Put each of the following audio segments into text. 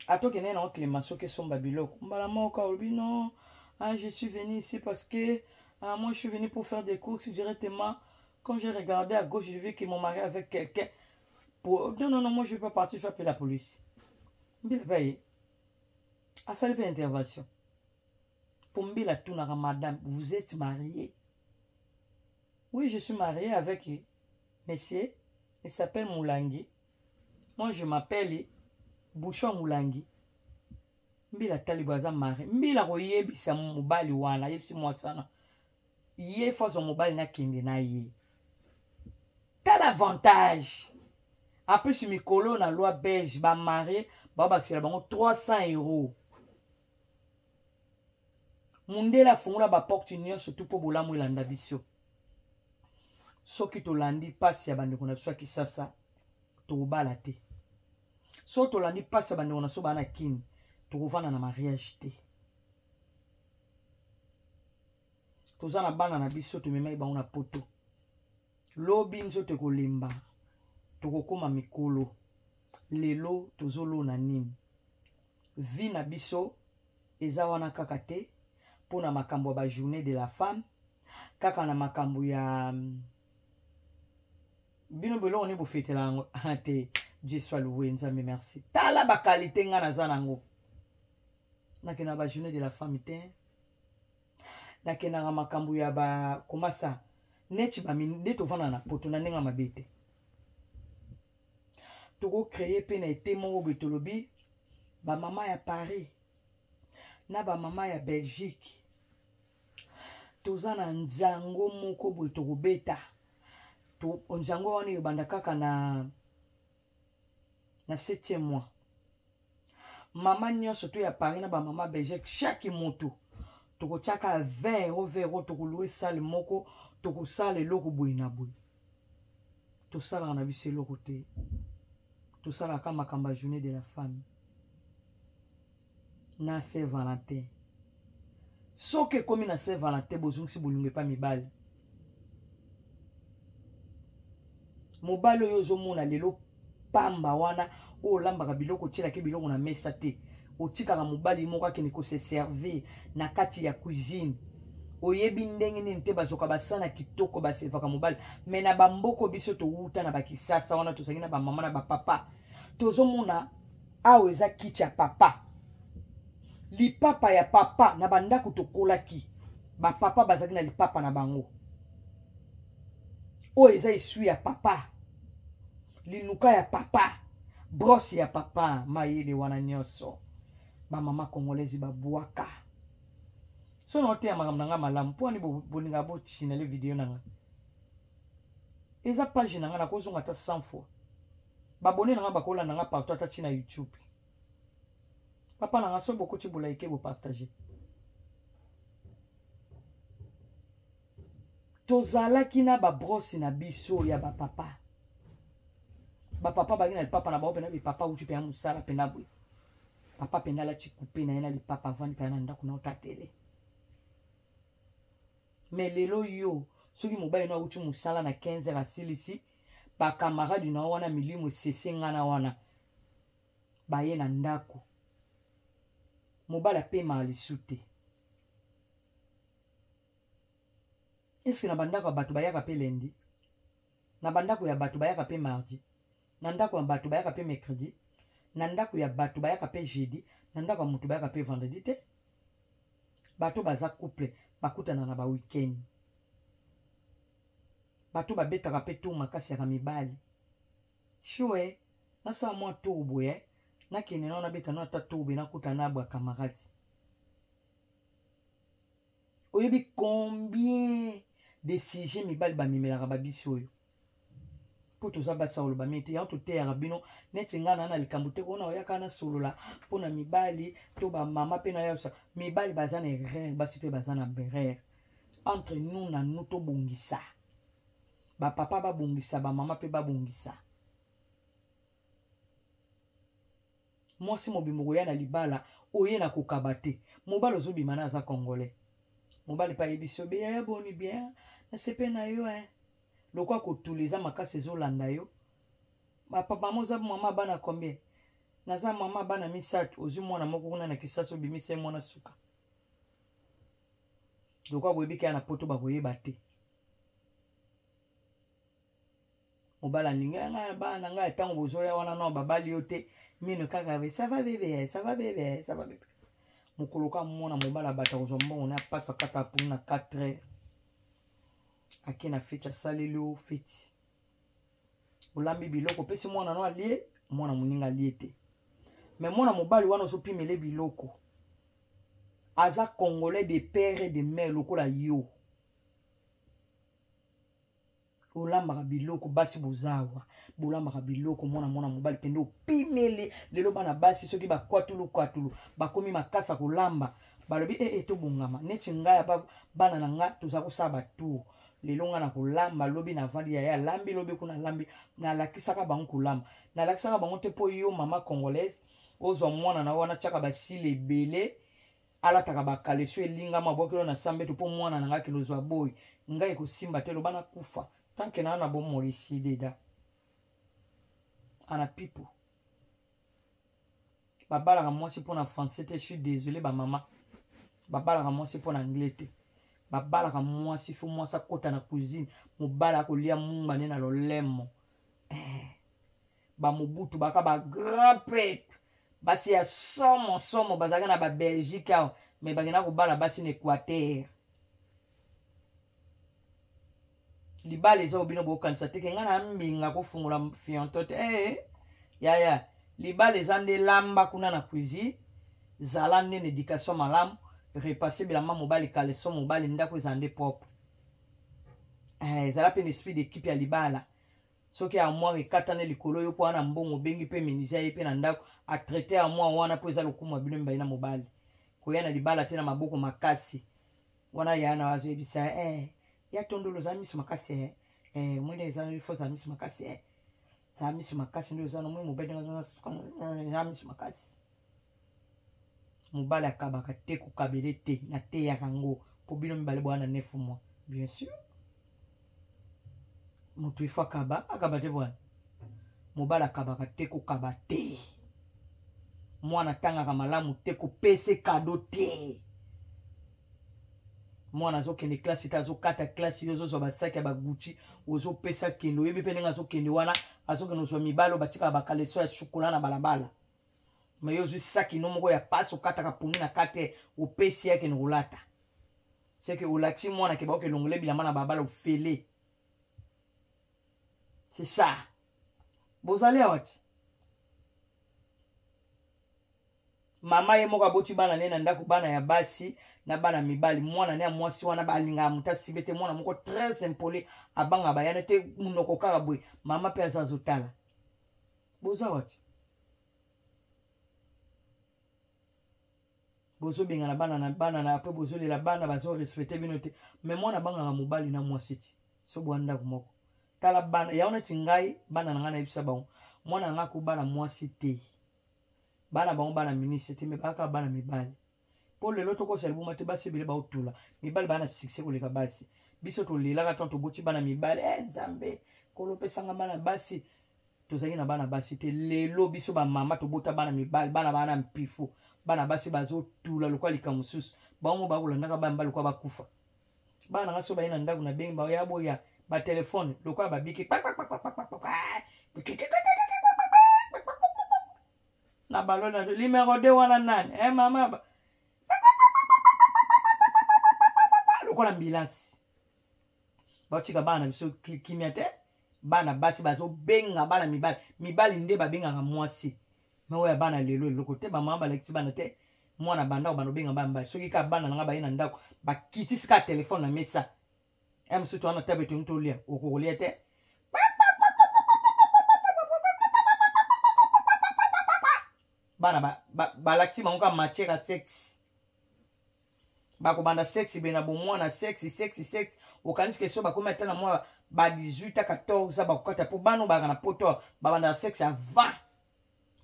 Ato kene na clémenceau que son babiloko. Mbala moka obi non. Ah, je suis venu ici parce que moi je suis venu pour faire des courses directement. Quand j'ai regardé à gauche, j'ai vu qu'ils m'ont marié avec quelqu'un. Pour... Non, non, non, moi je ne vais pas partir, je vais appeler la police. Mbila paye. À ça, il fait intervention. Pour Mbila Tounara, madame, vous êtes mariée? Oui, je suis mariée avec monsieur. Il s'appelle Moulangi. Moi, je m'appelle Bouchon Moulangi. Mbila Talibaza marié. Mbila Royebi, c'est mon mobile wana. Yepsi moi sana. Yé fois son mobile na kende na yé. Quel avantage? Après, si mes colo na loi belge, ba marié, ba c'est la bango 300 €. Mundela fungula ba porte union surtout pour bola mwilanda biso. Soki to landi pasi ya bande kona biso kisasa to bala te. So to landi pasi ya bande kona so bana kini to kovana na mariage te. Toza na bana na biso to memai ba una poto. Lobi nzo te kolemba. To kokoma mikolo. Lelo tozolo na nini. Vi na biso eza wana kaka te pona makambo ba journée de la femme. Kaka na makambo ya bino belo on est pour fêter la te Dieu soit loué nzambe merci. Tala ba qualité nga na zanango. Na kena ba journée de la femme te. Na kena na makambo ya ba comment ça neti ba minde to vana na poto na nenga mabete. Toko créer pe na été mon betolobi ba mama ya Paris na ba mama ya Belgique. Toza na nzango moko boye toko beta. To nzango wani banda kaka na 7e mois. Mama nyonso to ya Paris na ba mama Belgique chaque moto toko chaka 20 € toko louer salle moko toko sale loko boye na boye. To sala na biso loko te. To sala kama kamba journée de la femme. Na Saint-Valentin. Soke komi na Saint-Valentin bozungsi bolunge pa mibali. Mobalo yozo mona lelo pamba wana o lambaka biloko tila ke biloko na mesa te. Otika ka mobali moko akene ko se servir na kati ya cuisine. Oyebi ndenge nini te bazoka basana kitoko basevaka mobali. Mais na bamboko biso to wuta na bakisasa wana to sangina ba mama na ba papa. Tozo mona awo eza kiti ya papa. Li papa ya papa na bandako to kolaki. Ba papa bazaki na li papa na bango. O eza isu ya papa. Linuka ya papa. Brosse ya papa. Mayele wana nyoso. Ba mama congolaise ba buaka. So na ote ya makamnanga malamu. Po ani boninga bo chinele video nanga. Eza page nanga na kozonga ta 100 fois. Ba bone nanga bakola nanga partout ata china YouTube. Papa nanga so boko ti bolaike bo partager. Tozalaki na ba brosse na biso ya ba papa. Ba papa ba gina papa na ba opena bi papa uti pe musala pena boy. Papa pena la chikupe na ena li papa vani pe na ndako na otatele. Mais lelo yo soki mobile no uti musala na 15 asilisi ba camarade na wana milimu sese ngana wana ba ye na ndako. Mobile pe ma lisute. Est-ce que na bandako ya batu bayaka pe lundi? Na bandako ya batu bayaka pe mardi? Na ndako ya batu bayaka pe mercredi? Na ndako ya batu bayaka pe jeudi? Na ndako ya mutu bayaka pe vendredi te? Bato baza couple bakutana na ba weekend. Bato babetaka pe to makasi ya mibali. Shwe na sa mwa to boye na kene na beta na ta to be na kutana ba camarade. Oyebi combien de sujets mibali ba mimelaka ba biso yo. Poto za basa oloba mete ya to terra bino neti ngana na likambo te kona oyaka na solola pona mibali to ba mama pe na yosa mibali bazana erreur basi pe bazana erreur entre nous na nous to bongisa ba papa ba bongisa ba mama pe ba bongisa moi si mobimbo ya na libala oye na kokabate mobalo zo bimana za congolais mobali pa yebiso be ya boni bien na sepe na yo Lokwa ko tuleza makasi zo landa yo. Ma papa moza mama bana combien? naza mama bana misato ozwi mwana moko kuna na kisasa obimise mwana suka lokwa boyebiki ya na poto bakoyeba te mobala ninga nga bana nga ntango bozoya wana no babali yo te mino kaka ça va bébé ça va bébé ça va bébé mokolo ka mwana mobala bata kozwa mbongo na pasa kata pour na 4 heures ake na feti asaleli o feti olambi biloko pesi mwana no alie mwana moninga alie te me mwana mobali wana ozopimele biloko aza congolais de père et de mère lokola yo olambaka biloko basi bozawa bolambaka biloko mwana mobali pende opimele lelo bana basi soki bakwatulu bakomi makasa kolamba balobi tobongama neti ngai bana na nga toza kosala batour lelo nga na kolamba lobi na vandi ya lambi lobi kuna lambi nalakisaka bango kolamba nalakisaka bango te po yo mama congolaise ozwa mwana na wana tiaka basile ebele alataka bakaleso elingama bwakelo na sambeto po mwana na nga kelozwa boy ngai kosimba te loba na kufa tanke na bo morisi deda ana pipo babalaka mwasi mpona français te je suis désolé bamama babalaka mwasi mpona anglais te babalaka mwasi fo mwasi akota na cuisine mobala akolia mungba ne na lolemo bamobutu baka bagrand pete basi ya somo bazalaka na babelgique awa me bakenda kobala basi na équateur libala eza obino bokanisa teke nga na mbinga kofungola fianto te yaya libala eza nde lamba kuna na cuisine zala nde na éducation malamu repasser bilamba mobali kaleso mobali ndako eza nde propre ezala mpe na esprit d'équipe ya libala soki amware ekatana likolo yo po wana mbongo obengi mpe menisia ye mpe na ndako atraite amwa wana po eza lokumu ya bino mibali na mobali koya na libala te na maboko makasi wana yana wazoyebisa ya tondolo za miso makasi mwende eza ifo za miso makasi za miso makasi ndio eza no mwe mobali za miso makasi mobali akabaka te kokabele te na te ya kango po bino mibali bwana 9 mois bien sûr moto ifo akaba te bwana mobali akabaka te kokaba te mwana tangaka malamu te kopese kado te mwana azokende klasi te azokata klasi yo ozozwa basaki ya baguchi ozopesa kende oyebi mpe ndenge azokende wana azokende ozwa mibali batikaka bakaleso ya shokola na balabala me yo ozwi saki no moko ya pasi okataka pungi na kate opesi yake na kolata seke olakisi mwana ke baoke elongole bilamba na babala ofele c'est ça bozali awa ti mama ye moko aboti bana ne na ndako bana ya basi na bana mibali mwana ne ya mwasi wana balingaka moto asibe te mwana moko très impoli abanga bayana te munoko kaka boye mama mpe aza azotala boza wati bozobengana bana na apres bozolela bana bazorespecte bino te me mwana abangaka mobali na mwasi ti so bwa ndako moko tala bana yaona neti ngai bana na ngai nayebisa bango mwana na ngai akobana mwasi te bana bango bana ministre te me baka bana mibali po lelo tokosala buma te basi ebele baotula mibali bana succès koleka basi biso tolelaka ntango toboti bana mibali nzambe kolopesanga bana basi tozalaki na bana basi te lelo biso bamama tobota bana mibali bana mpifu bana basi bazotula lokwa lika mosusu bango bakolandaka bana mibali lokwa bakufa bana nanga so baye na ndako na bengi baya boya batelefone lokwa babiki na balona numéro 2 wana nani mama lokola ambulance baotika bana biso kimia te bana basi bazobenga bana mibali nde babengaka mwasi me oyo bana lelo eloko te bamama balakisi bana te mwana bandako banobenga bana mibali soki ka bana nanga baye na ndako bakitisika telefone na mesa mosusu wana tabe tongi tolia okokolia te bana balakisi bango ka matière ya sexe bakobanda sexe bena bomwana sexe okanisi keso bakomi ata na mwa ba 18 a 14 bakokata po bano baka na poto babanda sexe ya 20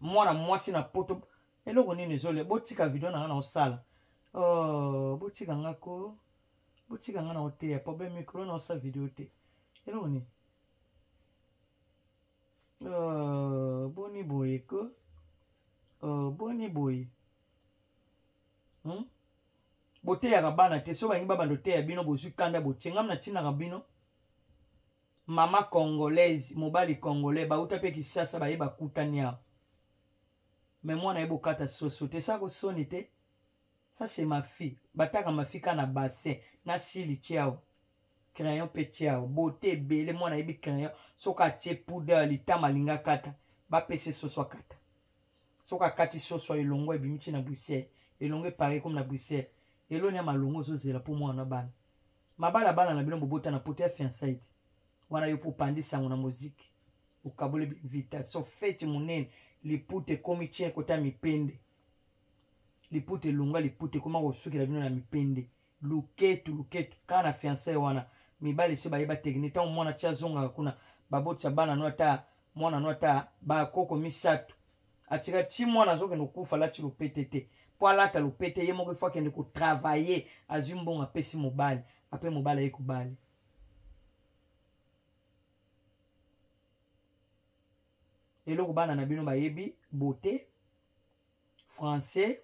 mwana mwasi na poto eloko nini ezole botika video na nga na osala botika nga na oteya problème micro na osa video te eloko nini boni boyeko boni boye bote ya bana te so bangi babando te ya bino bozwi kanda botie ngam na tina bino mama congolaise mobali congolais bauta pe kisasa baye bakutani awa mais mwana ye bokata soso te ça kosoni te ça c'est ma fille bataka ma fille kana bassin na sili tiao crayon pe tiao beauté ebele mwana yebi crayon soka atie poudre litama linga kata bapese soso akata soka kati soso elongo ebimiti na Bruxelles elongo pareil comme na Bruxelles eloni ya malongo ozozela po mwana bana mabala bana na bino bobota na pote ya fiançailles wana yo po pandisa na muziki ukabole invitation fete munene lipute komi tien kota mipende lipute lunga lipute koma kosuki la bino na mipende luketu kana fiançailles wana mibali se bayeba technique ta mwana tia zonga kuna babotsa bana no ata mwana no ata ba koko misatu atika ti mwana zoke no kufa la ti lupete te po alata lupete ye moko fois kende ko travailler azumbonga pesi mobali après mobali ekubali eloko bana na bino bayebi beauté français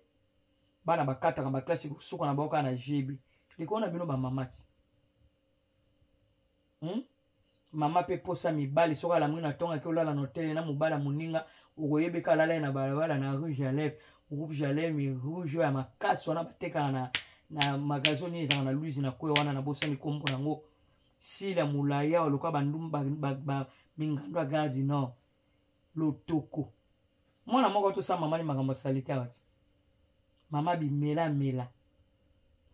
bana bakataka baklase kosuka na baoka na jebi likolo na bino bamamati mama pe posa mibali soka la mwina tonga ke olala na hotel na mobala moninga okoyebeka alala na balabala na rouge à lèvres rouge à lèvres mi rouge ya makasi wana batekaka na magazoni ezanga na Louise na kwe wana na bosani kombo nango sila mulaya oloka bandumba mingando ya Gare du Nord lotoko mwana moko tosa mama ni makambo salite awati mama bimela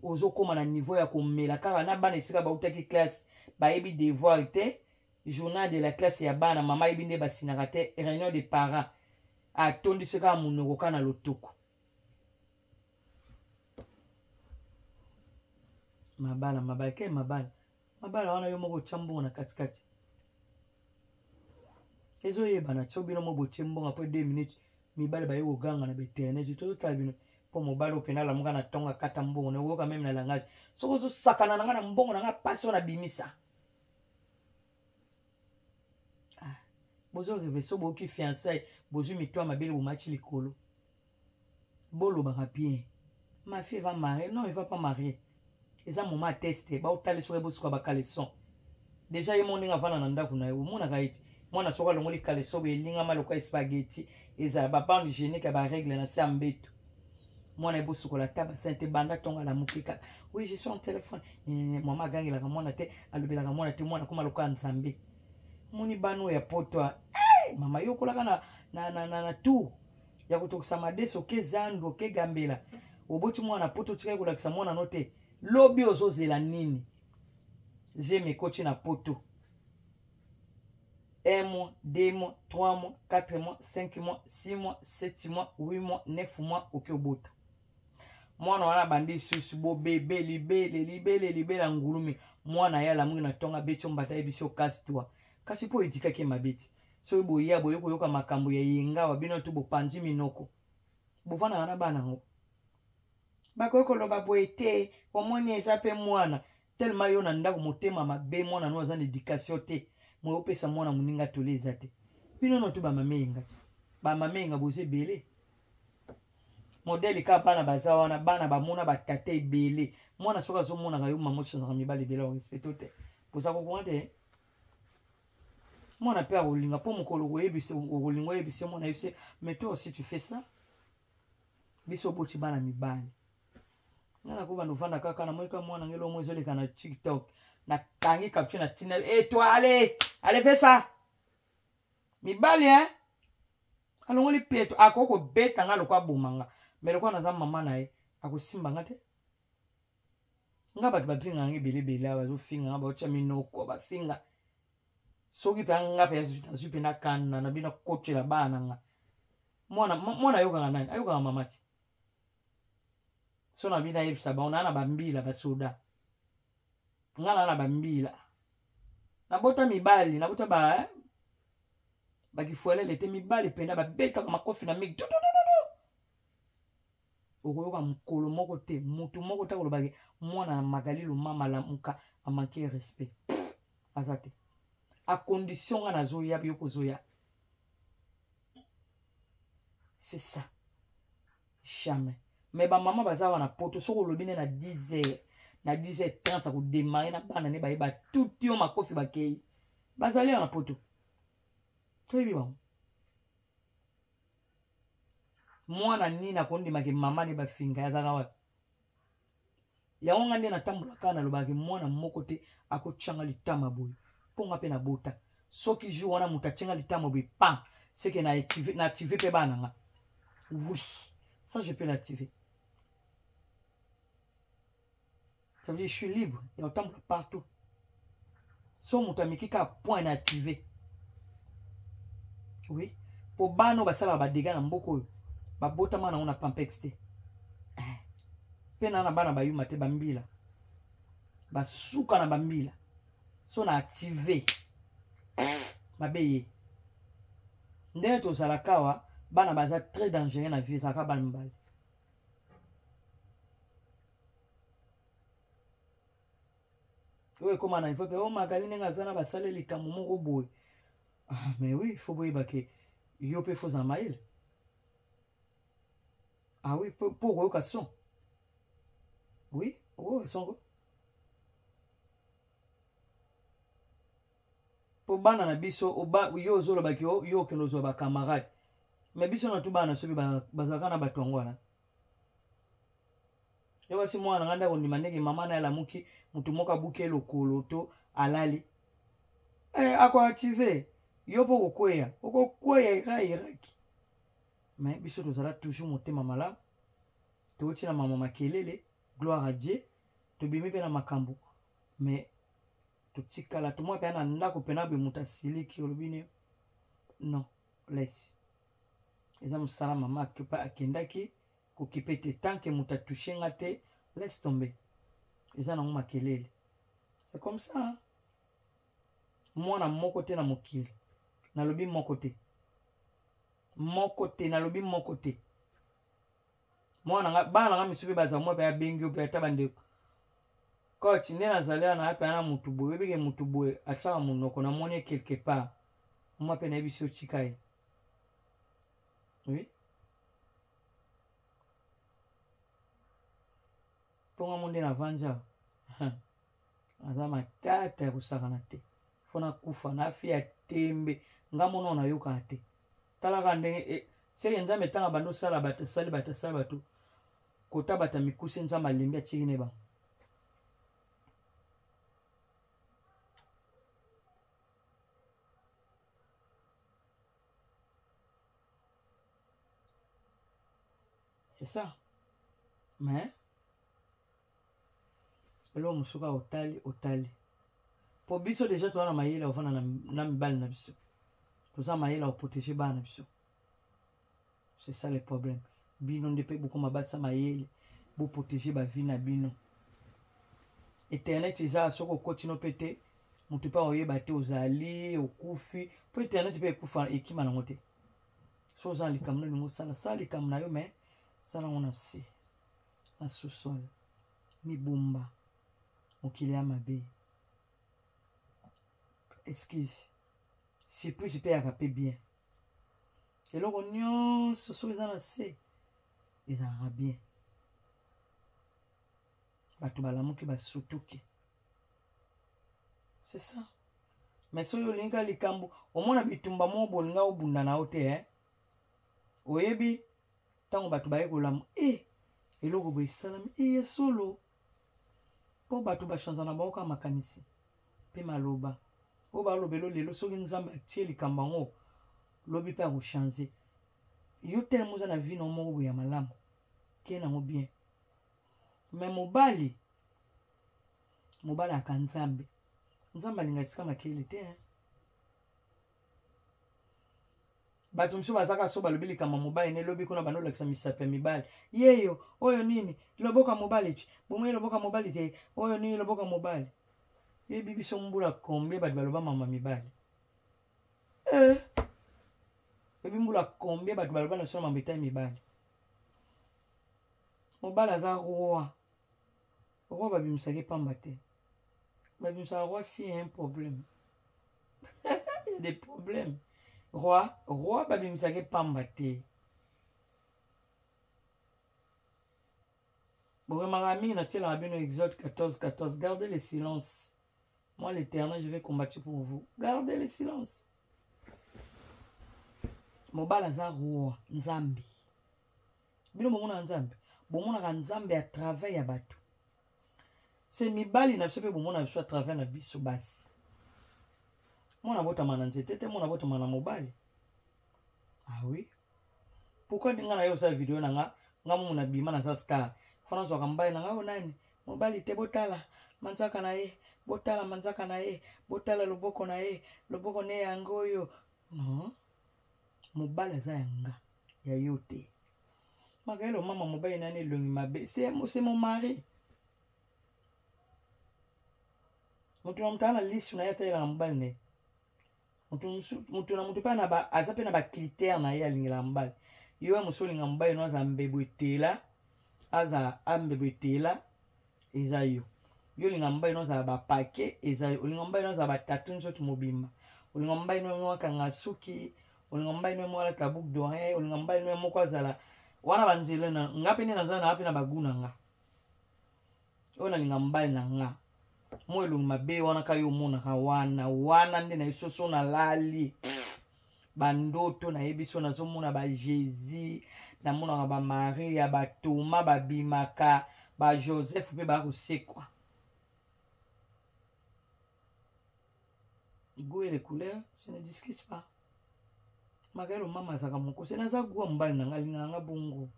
ozokoma na niveau ya komela kaka na bana esika bautaki classe bayebi devoir te journal de la classe ya bana mama yebi nde basinaka te réunion de parents atondisi kaka monoko ka na lotoko mabala ke mabala wana yo moko otya mbongo na katikati ezoyebana tio bino mo botie mbongo apres 2 minutes mibali baye koganga na beternete tozotala bino mpo mobali opena lamuka na ntongo akata mbongo nayoka meme na langage soki ozosakana na nga na mbongo na nga pasi oyo na bimisa bozoreve so boyoki fiançailles bozwi mitwa mabele bomati likolo bolobaka bien ma fille va marier non il va pas marier eza moma ateste baotali soki ebosuka bakaleson déjà ye moninga avanda na ndako na ye omonaka ete mwana soki alongoli kaleson boye elingama lokola spaghetti ezala babande hygiénique ya baregle na se ya mbeto mwana ebosukola ta basin te banda ntongo alamuki kaka oui je suis en téléphone mama agangelaka mwana te alobelaka mwana te mwana koma lokola nzambe moni bana oyo ya poto mama yokolaka na tour ya kotokisa madeso ke zandu ke gambela oboti mwana poto tika kolakisa mwana no te lobi ozozela nini zeme ekoti na poto 1 mois, 2 mois, 3 mois, 4 mois, 5 mois, 6 mois, 7 mois, 8 mois, 9 mois, oke obota mwana wana bandi susu bo bebe libele ngulumi mwana ya lamungi na tonga betio mbata ebisi okasi twa kasi po edikaki mabeti so boya boyo koyoka makambo ya yenga wa bino tu bopanzi minoko bovana na bana ngo bakoyoko loba boete omoni eza pe mwana tellement yo na ndako motema mabe mwana no azana éducation te mo opesa mwana muninga toleza te bino no tu ba mamenga boze bele modèle ka bana baza wana bana bamona batate ebele mwana soka azomona kayo mama oshanzaka mibali ebele orespecte te poza kokonga te mwana pe akolinga mpo mokolo okolinga oyebise mwana yebise mais toi aussi tu fais ça biso oboti bana mibali ngana ko bando vanda kaka na moika mwana ngelo mo ezoleka na TikTok na tangi capture na tina toi allez fais ça mibali alongoli peto akoko beta nga lokwa bomanga mais lokwa naza mama na ye akosimba nga te nga bato bapinga nga ebele bazofinga nga baotya minoko bafinga soki pe nga pe azwi pe na kana na bino kotela bana nga mwana ayokanga nani ayokanga mama ti so na bino ayebisa bango na bambila basoda nga na bambila nabota mibali nabota bakifuelele te mibali penda babetaka makofi na migi okoyoka mokolo moko te mutu moko te kolobaki mwana na magali lomama lamuka amanke respect aza te a condition nga nazoya yo kozoya c'est ça Jamais. Mais ba maman baza wana poto soko lobine na 10h. Na 10h30 ça ko démarrer na bana ne ba tout yo makofi bakei. Bazali wana poto. Très bien. Mwana nina kondima ke mama ne ba finga yazaka wa. Ya onga nde na tambula kana lobaki mwana moko te akochanga litama boy. Ponga pe na bota. Soki jour wana mutachenga litama boy pa. C'est que na activé pe bana nga. Oui. Ça je peux l'activer. Ça veut dire je suis libre. Il y a autant de partout. So mutamiki ka point activé. Oui. Pour bano basala ba dégâts na mboko. Ba bota mana on a pampexte. Pena na bana ba yuma te bambila. Ba suka na bambila. So na activé. Mabeye. Ndenge to salakawa bana baza très dangereux na vie saka bana mbali. Oui, comment il faut que oh magaline ngazana basale likamu moko boy. Ah mais oui, il faut boy bake yo pe faux en mail. Ah oui, pour occasion. Oui, oh son. Pour bana na biso oba yo zolo baki yo ke lozo ba camarade. Mais biso na tu bana sobi bazaka na batongwana. Ewa si mwana nganda ondima ndenge mama na la muki mutu moka buke lokolo to alali. Ako activé. Yo po kokweya. Okokweya iraki. Mais biso tozala toujours motema malamu. Toti na mama makelele, gloire à Dieu. Tobimi pe na makambo. Mais totikala to mo pe na ndako pena be mutasili olobine. Non, laisse. Eza musala mama akendaki kokipete tant que muta touché ngate, laisse tomber. Eza na makelele. C'est comme ça. Hein? Moi na mon côté na mokili. Na lobi mon côté. Mon côté na lobi mon côté. Moi na ba na misubi baza mo ba bengi o ba tabande. Coach ndena zalia na hapa na mutubo, bege mutubo acha munoko na moni quelque part. Moi pe na biso chikai. Oui. Ponga monde na vanja. Azama tata ya kusakana te. Fona kufa na afia tembe. Ngamono na yoka ate. Talaka ndenge seke nzambe tanga bando sala bata sali bata sala batu. Kota bata mikusi nzamba lembi atchigine ba. C'est ça. Mais elo musuka otali. Po biso déjà to na mayela ofana na mibali na biso. Toza mayela o protéger ba na biso. C'est ça le problème. Bino ndepe beaucoup mabasa mayele bo protéger ba vie na bino. Internet eza soko kotino pété mutu pa oyeba te ozali okufi po internet pe kufa ekima na ngote. So za likamno ni mosala sali kamna yo mais sala ngona si na sous-sol mibumba mokili ya mabe. Excuse. Si plus je peux agaper bien. Et là, on ce sont les annoncés. Ils en bien. Batu balamu ki basutuki. C'est ça. Mais so yo linga likambu, omona bitumba mo bolinga obunda na ote oyebi tango batu baye kolamu eloko boy salam solo. Po batu ba chanzana ba oka makanisi. Pe maloba. O ba lobelo lelo soki nzamba tie likamba ngo lobi pe ko changer. Yo tel moza na vie no mo ya malamu. Ke na mo bien. Mais mobali akanzambe. Nzamba linga sika makele te Batu mso bazaka so balobi likamba mobali ne lobi kuna bando lakisa misape mibali. Yeyo, oyo nini? Loboka mobali chi. Bomwe loboka mobali te. Oyo nini loboka mobali? Ye bibi so mbula combien batu baloba mama mibali. Bibi mbula combien batu baloba na so mama mibali. Mobali aza roi. Roi babimisaki pamba te. Babimisa roi si y a un problème. Il y a des problèmes. Roi babimisaki pamba te. Bon, ma amie, Exode 14. Gardez le silence. Moi, l'Éternel, je vais combattre pour vous. Gardez le silence. Mobala za roi, Nzambi. Bino bomona Nzambi. Bomona Nzambi à travers ya bato. C'est mibali na biso pe bomona biso à travers na biso basi. Mona bota mana nzete te mona bota mana mobali. Ah oui. Pourquoi dinga na yo sa vidéo na nga mona bima na sa star. Fana zo kambai na nga o nani. Mobali te botala manzaka na ye. Botala manzaka na ye. Botala loboko na ye. Loboko ne yango yo. Non. Mobali za yanga ya yote. Magaelo mama mobali nani longi mabe. C'est mon mari. Mutu na mutana liste na yata ya mobali ne. Mutu na mutu pa na ba azape na ba critère na ya lingila mobali. Yo musoli nga mobali no za mbebwetela. Aza ambebwetela eza yo. Yo linga mobali no za ba paquet eza yo. Linga mobali no za ba tatou nzoto mobimba. Linga mobali no mwaka ngasuki. Olinga mbai no mwala tabuk doye, olinga mbai no moko azala wana banzele na ngapi ni nazana hapi na baguna nga. Ona linga mbai na nga. Mo elungu mabe wana kayo mona ka wana nde na isoso na lali. Bandoto na yebiso na zo mona ba Jésus, na mona ba Maria, ba Thomas, ba Bimaka, ba Joseph pe ba kusekwa. Goût et les couleurs, ça ne discute pas. Magaelo mama zaka moko se naza gwa mbali na ngalinga nga bongo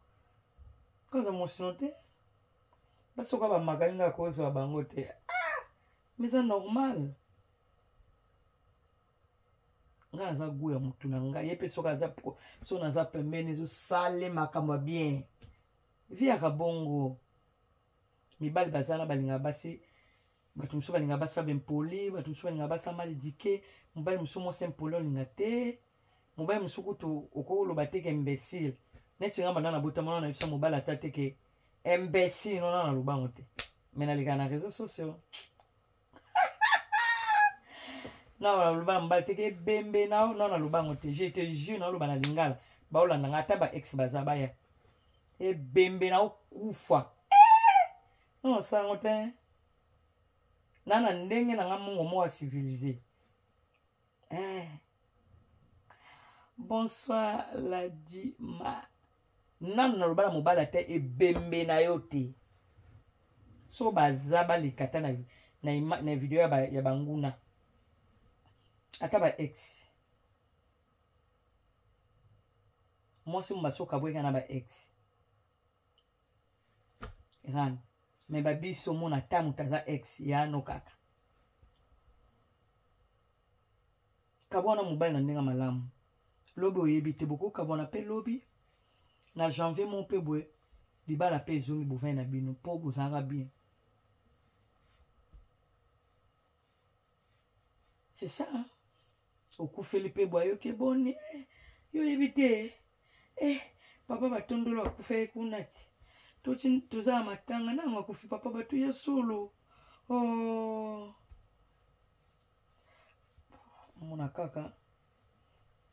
kaza mosinote basoka ba magalinga ko so bango te mais c'est normal nga za gwa mutu na nga yepe soka za so naza pembeni zo sale makamwa bien via ka bongo mibali bazana balinga basi batu muso balinga basa bempoli batu muso balinga basa mal éduqué mobali muso mo simpolo linga te mobali musuku to okolo bateke imbécile neti ngamba na bota mona na biso mobali atateke imbécile non na lubango te mais na lika na réseaux sociaux na lubango mobali teke bembe na na lubango te je te jure na lubana lingala ba olanda ngata ba ex bazaba ya e bembe na okufa non sango te nana ndenge na ngamongo mo civilisé bonsoir la dima nan na lobala mobala te e bembe na yote so bazaba likata na video ya banguna ata ba ex mwasi mbasoka bweka na ba ex ran me babiso mona tamu taza ex ya no kaka kabona mobali na ndenga malamu lobi oyebi te boko kabona pe lobi na janvier mon pe bwe libala pe zumi bovin na bino po bozanga bien c'est ça hein? Okufeli pe bwa yo ke boni yo yebi te papa batondolo akufa kunati toza matanga na akufi papa batu ya solo oh mona kaka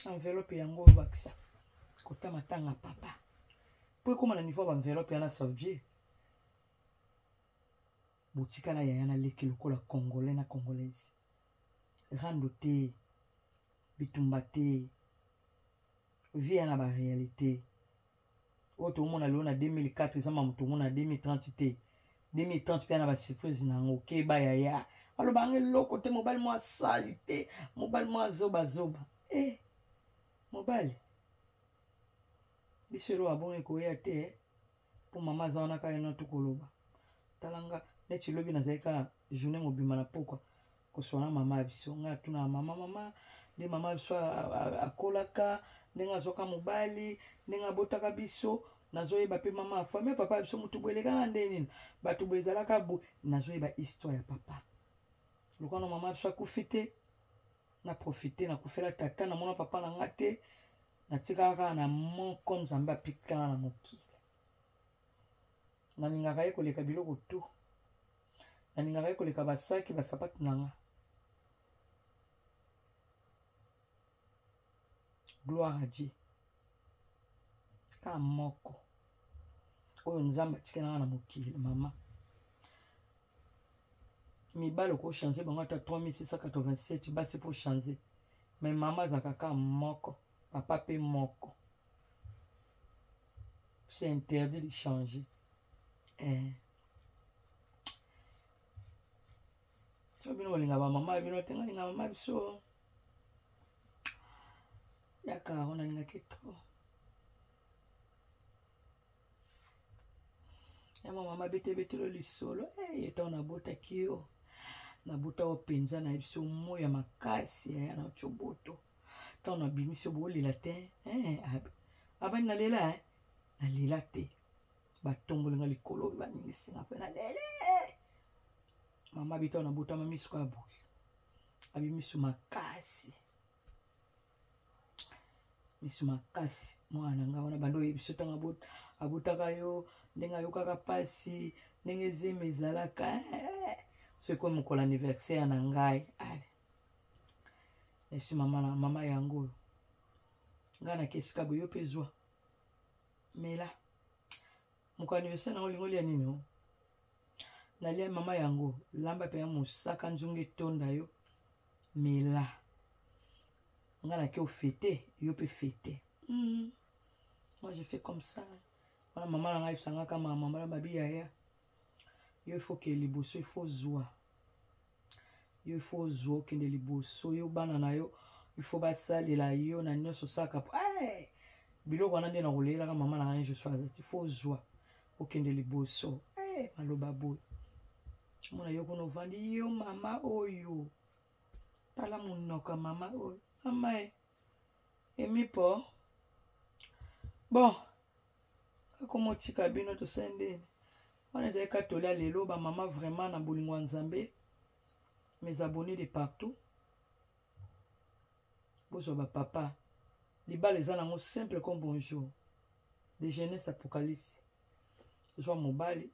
enveloppe yango bakisa kota matanga papa po koma na niveau ba enveloppe yana savie botika na yaya na leki lokola congolais na congolaise rando te bitumba te vie na ba réalité oto mona leo na 2004 sama mutu mona 2030 te 2030 pe na ba surprise na ngo ke ba yaya alo bange loko te mobile mo sali te mobile mo zoba mobile biselo abonge ko ya te po mama zaona ka eno tukoloba talanga neti lobi na zaika journée mobima na pokwa ko sona mama biso nga tuna mama de mama biso akolaka ndenga zoka mobali ndenga botaka biso nazoyeba pe mama famille papa biso mutu bweleka na ndeni batu bwezalaka bu nazoyeba histoire ya papa lokano mama biso akufite na profiter na kufela tata na mona papa na ngate na tikaka na moko nzambe apikana na mokili na ningaka ye koleka biloko tu na ningaka ye koleka basaki basapatu nanga gloire à Dieu ka moko oyo nzamba tikana na mokili mama mibalo ko changer bango ata 3687 basi pour changer mais maman za kaka moko papa pe moko c'est interdit de changer so bino linga ba mama bino tenga linga mama biso yaka ona linga keto ya mama bete lo lisolo yeto na bota kio na bota openza na biso moya makasi ya na choboto tona bimiso bolela te abani na lela na lela te batongo linga likolo baningisi na pe na lele mama bita na bota mamisu ka boy abimiso makasi misu makasi mwana nga wana bando yebiso tanga bota abutaka yo ndenga yo kaka pasi ndenge zeme ezalaka so ko mokola anniversaire na ngai ale esi mama yango nga na kesika boyo pezwa mela moko anniversaire na olingo lia nini o na lia mama yango lamba pe ya musaka nzunge tonda yo mela nga na ke fêter yo pe fêter moi je fais comme ça voilà maman na ngai sanga kama mama babi yaya yo il faut que liboso il faut zwa yo il faut zwa kende liboso yo bana na yo il faut basalela yo na nyoso saka biloko wana nde na kolela kama mama na ngai je suis il faut zwa okende liboso maloba boy mona yo kono vandi yo mama oyo tala monoko mama oyo mama emipo bon comment tika bino to sende on est katolia lelo ba mama vraiment na bolingo nzambe mes abonnés de partout bozo ba papa libala ezana ngo simple comme bonjour de jeunesse apocalypse soit mobali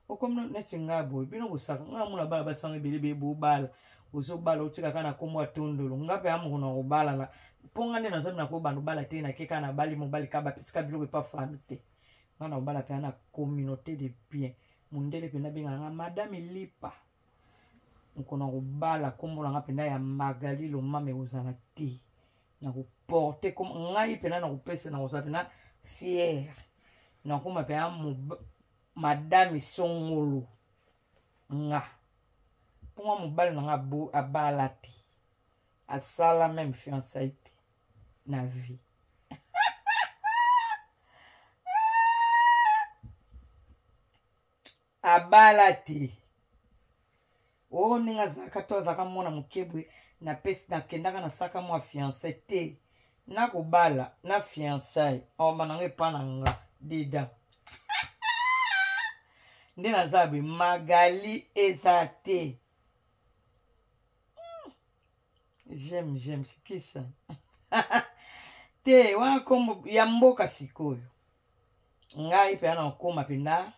o comme netinga boy bino bosaka nga mona bala basanga belebe bo bala ozo bala otika kana komwa tondolo ngape amu na obala la ponga nde nazo na ko bandu bala te na keka na bali mobali kaba pisika biloko pa famille te ngana obala pe na communauté de bien mundele pe na benga nga madame lipa nkona obala kombo na ngapenda ya Magali lo mame ozala te na ko porter comme ngai pe na ko pesa na oza pe na fier na ko ma pe madame songolo nga pour mobali na ngabo abala te asala même fiançailles na vie abala te o ninga zaka to zaka mona mukebwe na pesi na kendaka na saka mwa fiancé te na ko bala na fiançailles o banange pana nga dida nde na zabi Magali ezate j'aime c'est qui ça te wana kombo ya mboka sikoyo ngai pe ana koma penda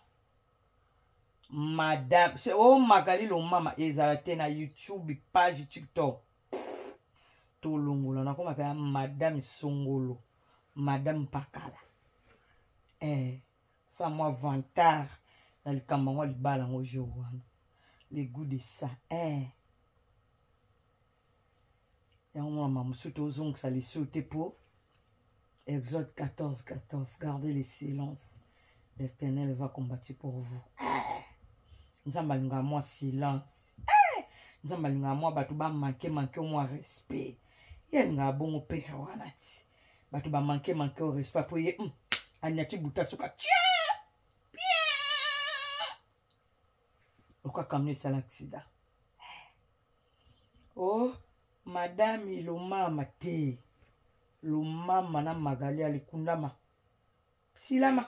madame c'est Magali lo mama ezalate na YouTube page TikTok to longola na koma pe madame Songolo madame Pakala ça moi vantard na likamba ngo libala ngo jowana les goûts de ça ya mama musuto ozongisa lisote po Exode 14:14 gardez le silence l'Éternel va combattre pour vous nzamba linga moi silence nzamba linga moi batu ba manquer moi respect ya linga bongo pe wana ti batu ba manquer au respect po ye anyati buta suka oka kamne sala accident oh madame lo mama te lo mama na Magali alikundama silama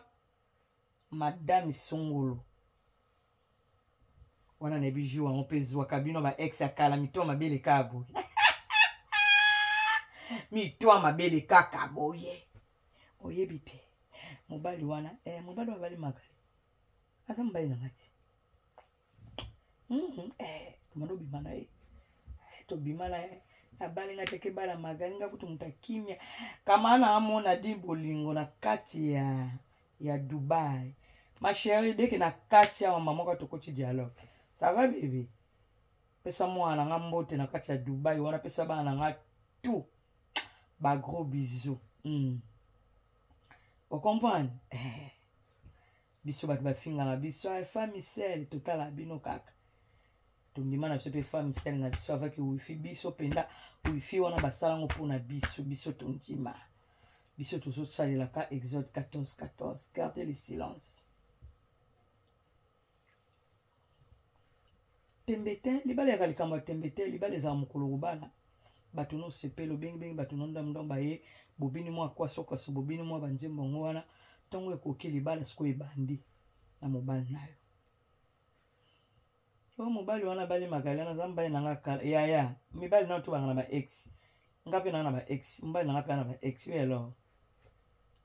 madame Songolo wana ne biju wa mpezwa kabino ba ex akala mito mabele kabo mito mabele kaka boye oyebite mobali wana mobali wa bali Magali asa mbali na ngati tumando bimana to bimana abali nga teke bala Magali nga kutu mutakimya kama ana amona di bolingo na kati ya Dubaï. Ma chérie, dès que na kati ya maman ka tokoti dialogue. Ça va bébé? Pesa moi na ngambote na kati ya Dubaï, wana pesa ba na nga tout. Ba gros bisous. Vous comprenez? Biso bat ba finga na biso ay femme sel total abino kaka. Tondima na biso pe femme sel na biso avec wifi biso penda wifi wana basala ngo pona biso tondima. Biso tozo salela ka Exode 14:14. Gardez le silence. Tembete, libale ya kalikamba tembete, libale za mukolo rubala. Batuno sepelo beng batuno ndamdo baye bobini mwa kwa soka so bobini mwa banjembo ngwana tongo ekoki libale siko ebandi na mobali nayo. So mobali wana bali magalana zamba nanga kala ya mibali na to bangana ba ex. Ngape na ba ex, mbali na ngape na ba ex alors.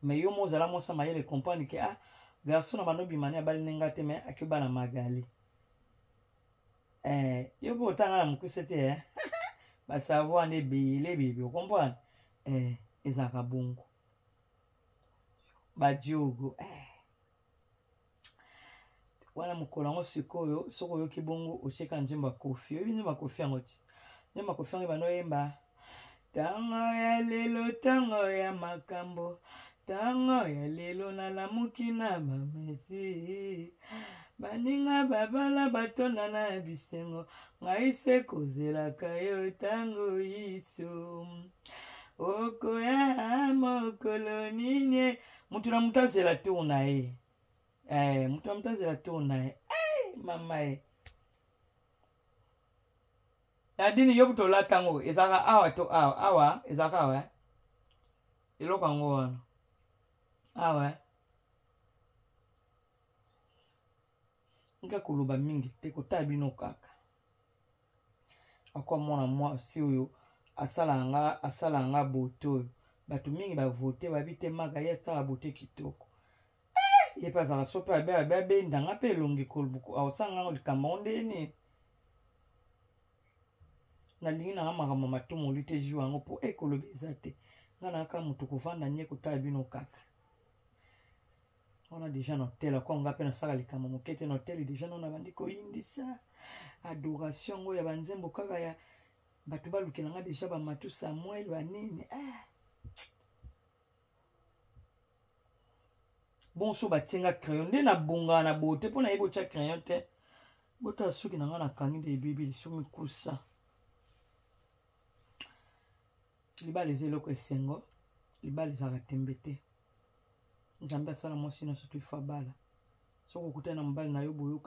Mais yo mo zala mo sama yele comprendre que garçon na banobi mania bali nenga te mais akiba na magali. Yo bo tanga na mkusete ba savoir ne bele bébé, vous comprenez? Ezaka bongo. Ba diogo wana mukolo ngo sikoyo soko yo kibongo ocheka njemba kofi. Yo njemba kofi ngoti. Njemba kofi ngi bano yemba. Tango ya lelo tango ya makambo. Tango ya lelo na lamuki na mamesi. Baninga babala batona na bisengo. Ngaise kozela kayo tango iso. Oko ya mokolo ninye. Mutu na mutazela tu na ye. Mutu na mutazela tu na ye. Mama Nadini yobuto la tango. Ezaka awa to awa. Awa. Ezaka awa. Iloka ngo wana. Awa. Nga kuluba mingi. Teko tabino kaka. Akwa mwana mwa si uyo. Asala nga boto. Batu mingi ba vote. Babite maga ya tsara bote kitoko. Ye pa zaka sopa abe ndanga pe longi kolubuku. Awasanga ngo likamba onde ni. Na lingi na makambo matumu lute jiwa ngo po ekolobe ezate. Nga na aka mutu kuvanda nye kutabino kaka. On a déjà noté kwa ngape na sala likamba mokete noté déjà na bandi ko indisa. Adoration ngo ya banzembo kaka ya batu baluki na nga déjà ba matu Samuel banini. Bon so batinga crayon nde na bunga na bote pona yebo cha crayon te. Bota suki na nga na kangi de bibi so mikusa. Libale zeloko esengo, libale zaka tembete. Nzambe asala mwasi na sotu ifa bala. Soko kutana mbali na yo boyoka